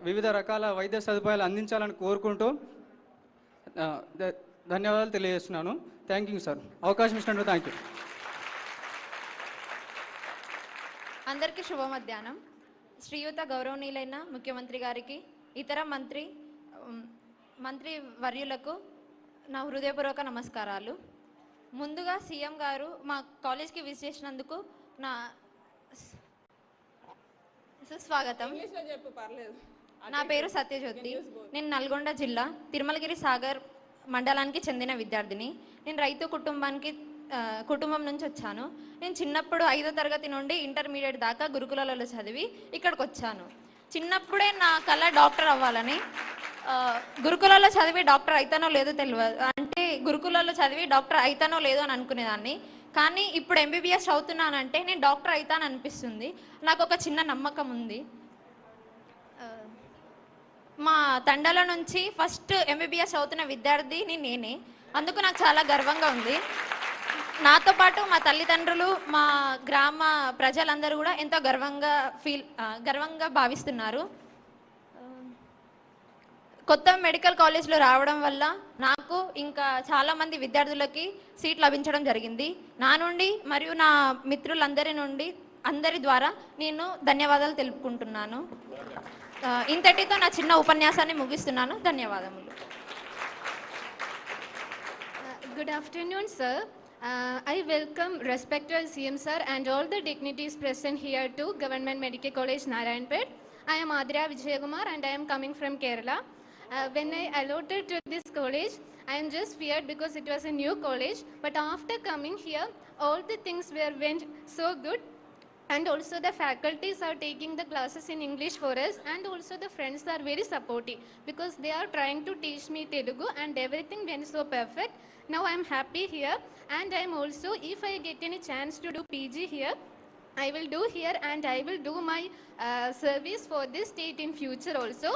వివిధ రకాల వైద్య సదుపాయాలు అందించాలని కోరుకుంటూ ధన్యవాదాలు తెలియజేస్తున్నాను. థ్యాంక్ యూ సార్, అవకాశం ఇచ్చినందుకు థ్యాంక్ యూ. అందరికీ శుభ మధ్యాహ్నం. శ్రీయుత గౌరవనీయులైన ముఖ్యమంత్రి గారికి, ఇతర మంత్రి వర్యులకు నా హృదయపూర్వక నమస్కారాలు. ముందుగా సీఎం గారు మా కాలేజ్కి విజిట్ చేసినందుకు నా సుస్వాగతం. నా పేరు సత్యజ్యోతి. నేను నల్గొండ జిల్లా తిరుమలగిరి సాగర్ మండలానికి చెందిన విద్యార్థిని. నేను రైతు కుటుంబం నుంచి వచ్చాను. నేను చిన్నప్పుడు 5వ తరగతి నుండి ఇంటర్మీడియట్ దాకా గురుకులాలలో చదివి ఇక్కడికి వచ్చాను. చిన్నప్పుడే నా కళ డాక్టర్ అవ్వాలని. గురుకులాల్లో చదివి డాక్టర్ అయితానో లేదో తెలియదు, అంటే గురుకులాల్లో చదివి డాక్టర్ అయితానో లేదో అని అనుకునేదాన్ని. కానీ ఇప్పుడు ఎంబీబీఎస్ చదువుతున్నానంటే నేను డాక్టర్ అవుతాను అనిపిస్తుంది. నాకు ఒక చిన్న నమ్మకం ఉంది. మా తండాల నుంచి ఫస్ట్ ఎంబీబీఎస్ చదువుతున్న విద్యార్థిని నేనే. అందుకు నాకు చాలా గర్వంగా ఉంది. నాతో పాటు మా తల్లిదండ్రులు, మా గ్రామ ప్రజలందరూ కూడా ఎంతో గర్వంగా భావిస్తున్నారు. కొత్త మెడికల్ కాలేజ్లో రావడం వల్ల నాకు ఇంకా చాలామంది విద్యార్థులకి సీట్ లభించడం జరిగింది. నా నుండి మరియు నా అందరి ద్వారా నేను ధన్యవాదాలు తెలుపుకుంటున్నాను. ఇంతటితో నా చిన్న ఉపన్యాసాన్ని ముగిస్తున్నాను. ధన్యవాదములు. Good afternoon, sir. I welcome respected CM sir and all the dignitaries present here to Government Medical College, Narayanpet. I am Adria Vijaykumar and I am coming from Kerala. When I allotted to this college, I am just feared because it was a new college. But after coming here, all the things went so good. And also the faculties are taking the classes in English for us, and also the friends are very supportive because they are trying to teach me Telugu and everything went so perfect. Now I am happy here, and I am also, if I get any chance to do PG here, I will do here and I will do my service for this state in future also.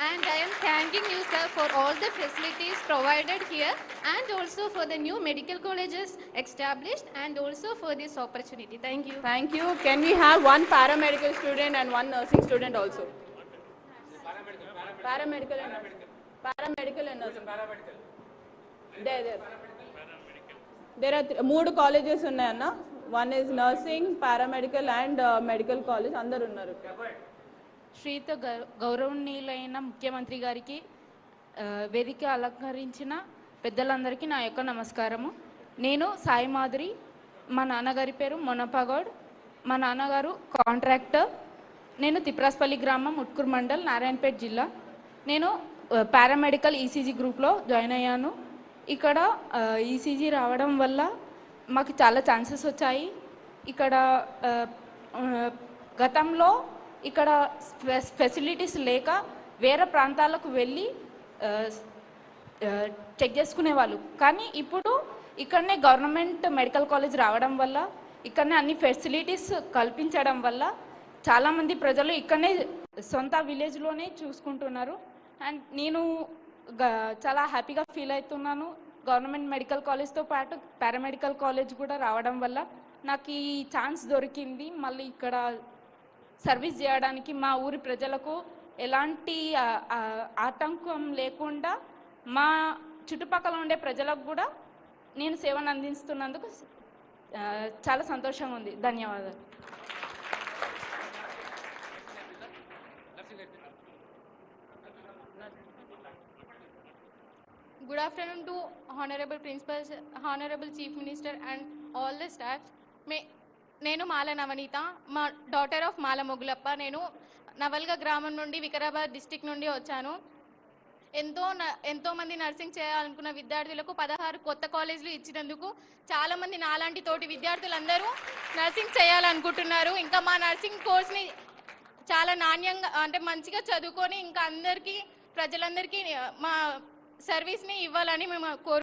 And I am thanking you, sir, for all the facilities provided here and also for the new medical colleges established and also for this opportunity. Thank you. Thank you. Can we have one paramedical student and one nursing student also? Paramedical and nursing. There are 3 colleges ఉన్నాయన్న. One is nursing, paramedical and medical college. అందరు ఉన్నారు. శ్రీత గౌరవనీయులైన ముఖ్యమంత్రి గారికి, వేదిక అలంకరించిన పెద్దలందరికీ నా యొక్క నమస్కారము. నేను సాయి మాధురి. మా నాన్నగారి పేరు మొనపగౌడ్. మా నాన్నగారు కాంట్రాక్టర్. నేను తిప్రాస్పల్లి గ్రామం, ఉట్కూర్ మండల్, నారాయణపేట జిల్లా. నేను పారామెడికల్ ఈసీజీ గ్రూప్లో జాయిన్ అయ్యాను. ఇక్కడ ఈసీజీ రావడం వల్ల మాకు చాలా ఛాన్సెస్ వచ్చాయి. ఇక్కడ గతంలో ఇక్కడ ఫెసిలిటీస్ లేక వేరే ప్రాంతాలకు వెళ్ళి చెక్ చేసుకునేవాళ్ళు. కానీ ఇప్పుడు ఇక్కడనే గవర్నమెంట్ మెడికల్ కాలేజ్ రావడం వల్ల, ఇక్కడనే అన్ని ఫెసిలిటీస్ కల్పించడం వల్ల చాలామంది ప్రజలు ఇక్కడనే సొంత విలేజ్లోనే చూసుకుంటున్నారు. అండ్ నేను చాలా హ్యాపీగా ఫీల్ అవుతున్నాను. గవర్నమెంట్ మెడికల్ కాలేజ్తో పాటు పారామెడికల్ కాలేజ్ కూడా రావడం వల్ల నాకు ఈ ఛాన్స్ దొరికింది. మళ్ళీ ఇక్కడ సర్వీస్ చేయడానికి మా ఊరి ప్రజలకు ఎలాంటి ఆటంకం లేకుండా మా చుట్టుపక్కల ఉండే ప్రజలకు కూడా నేను సేవను అందిస్తున్నందుకు చాలా సంతోషంగా ఉంది. ధన్యవాదాలు. Good afternoon to Honorable Principal, Honorable Chief Minister and all the staff. నేను మాల నవనీత, మా డాటర్ ఆఫ్ మాల మొగులప్ప. నేను నవల్గా గ్రామం నుండి, వికారాబాద్ డిస్టిక్ నుండి వచ్చాను. ఎంతోమంది నర్సింగ్ చేయాలనుకున్న విద్యార్థులకు 16 కొత్త కాలేజీలు ఇచ్చినందుకు చాలామంది నాలాంటి తోటి విద్యార్థులందరూ నర్సింగ్ చేయాలనుకుంటున్నారు. ఇంకా మా నర్సింగ్ కోర్స్ని చాలా నాణ్యంగా, అంటే మంచిగా చదువుకొని ఇంకా ప్రజలందరికీ మా సర్వీస్ని ఇవ్వాలని మేము